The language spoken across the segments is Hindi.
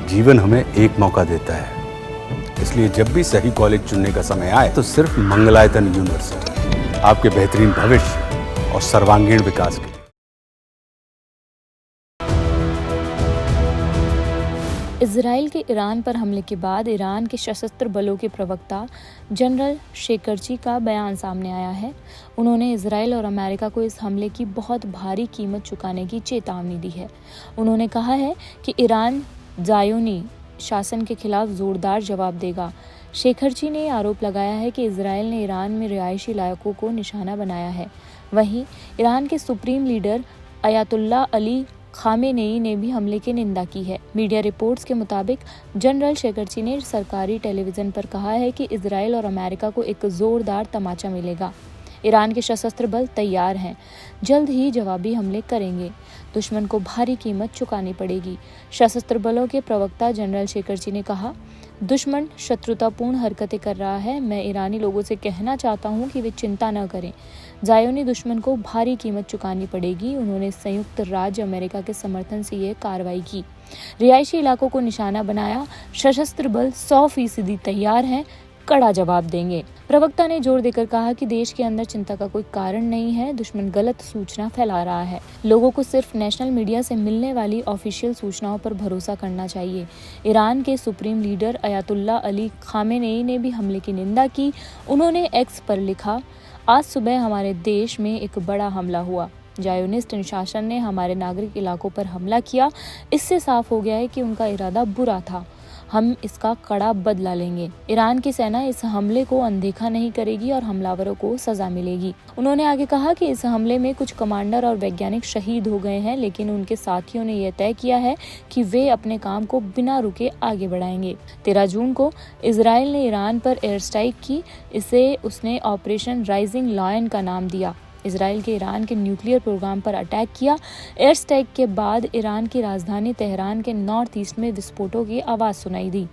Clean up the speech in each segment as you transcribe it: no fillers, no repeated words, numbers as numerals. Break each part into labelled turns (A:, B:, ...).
A: जीवन हमें एक मौका देता है, इसलिए जब भी सही कॉलेज चुनने का समय आए तो सिर्फ मंगलायतन यूनिवर्सिटी आपके बेहतरीन भविष्य और सर्वांगीण विकास के लिए।
B: इजराइल के ईरान पर हमले के बाद ईरान के सशस्त्र बलों के प्रवक्ता जनरल शेकरची का बयान सामने आया है। उन्होंने इजराइल और अमेरिका को इस हमले की बहुत भारी कीमत चुकाने की चेतावनी दी है। उन्होंने कहा है कि ईरान ज़ायोनी शासन के खिलाफ जोरदार जवाब देगा। शेखरची ने आरोप लगाया है कि इजराइल ने ईरान में रिहायशी इलाकों को निशाना बनाया है। वहीं ईरान के supreme leader Ayatollah Ali Khamenei ने भी हमले की निंदा की है। मीडिया रिपोर्ट्स के मुताबिक जनरल शेखरची ने सरकारी टेलीविजन पर कहा है कि इजराइल और अमेरिका को एक जोरदार तमाचा मिलेगा। ईरान के सशस्त्र बल तैयार हैं, जल्द ही जवाबी हमले करेंगे। दुश्मन को भारी कीमत चुकानी पड़ेगी। सशस्त्र बलों के प्रवक्ता जनरल शेखरची ने कहा, दुश्मन शत्रुतापूर्ण हरकतें कर रहा है। मैं ईरानी लोगों से कहना चाहता हूं कि वे चिंता न करें। ज़ायोनी दुश्मन को भारी कीमत चुकानी पड़ेगी। उन्होंने संयुक्त राज्य अमेरिका के समर्थन से यह कार्रवाई की, रिहायशी इलाकों को निशाना बनाया। सशस्त्र बल 100% तैयार हैं, कड़ा जवाब देंगे। प्रवक्ता ने जोर देकर कहा कि देश के अंदर चिंता का कोई कारण नहीं है। दुश्मन गलत सूचना फैला रहा है। लोगों को सिर्फ नेशनल मीडिया से मिलने वाली ऑफिशियल सूचनाओं पर भरोसा करना चाहिए। ईरान के supreme leader Ayatollah Ali Khamenei ने भी हमले की निंदा की। उन्होंने एक्स पर लिखा, आज सुबह हमारे देश में एक बड़ा हमला हुआ। ज़ायोनिस्ट शासन ने हमारे नागरिक इलाकों पर हमला किया। इससे साफ हो गया है कि उनका इरादा बुरा था। हम इसका कड़ा बदला लेंगे। ईरान की सेना इस हमले को अनदेखा नहीं करेगी और हमलावरों को सजा मिलेगी। उन्होंने आगे कहा कि इस हमले में कुछ कमांडर और वैज्ञानिक शहीद हो गए हैं, लेकिन उनके साथियों ने यह तय किया है कि वे अपने काम को बिना रुके आगे बढ़ाएंगे। 13 जून को इजराइल ने ईरान पर एयर स्ट्राइक की। इसे उसने ऑपरेशन राइजिंग लायन का नाम दिया। इजराइल के ईरान के न्यूक्लियर प्रोग्राम पर अटैक किया। एयर स्ट्राइक के बाद ईरान की राजधानी तेहरान के नॉर्थ ईस्ट में विस्फोटों की आवाज़ सुनाई दी।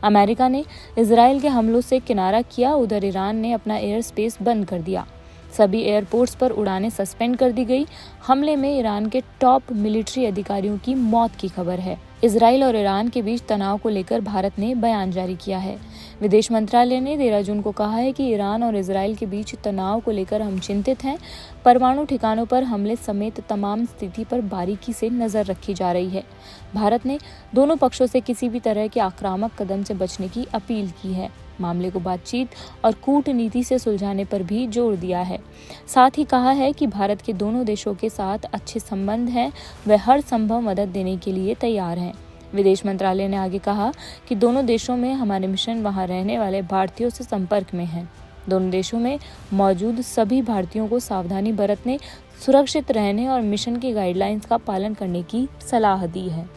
B: अमेरिका ने इजराइल के हमलों से किनारा किया। उधर ईरान ने अपना एयर स्पेस बंद कर दिया। सभी एयरपोर्ट्स पर उड़ानें सस्पेंड कर दी गई। हमले में ईरान के टॉप मिलिट्री अधिकारियों की मौत की खबर है। इजराइल और ईरान के बीच तनाव को लेकर भारत ने बयान जारी किया है। विदेश मंत्रालय ने 13 जून को कहा है कि ईरान और इजराइल के बीच तनाव को लेकर हम चिंतित हैं। परमाणु ठिकानों पर हमले समेत तमाम स्थिति पर बारीकी से नजर रखी जा रही है। भारत ने दोनों पक्षों से किसी भी तरह के आक्रामक कदम से बचने की अपील की है। मामले को बातचीत और कूटनीति से सुलझाने पर भी जोर दिया है। साथ ही कहा है कि भारत के दोनों देशों के साथ अच्छे संबंध हैं, वे हर संभव मदद देने के लिए तैयार हैं। विदेश मंत्रालय ने आगे कहा कि दोनों देशों में हमारे मिशन वहां रहने वाले भारतीयों से संपर्क में हैं। दोनों देशों में मौजूद सभी भारतीयों को सावधानी बरतने, सुरक्षित रहने और मिशन की गाइडलाइंस का पालन करने की सलाह दी है।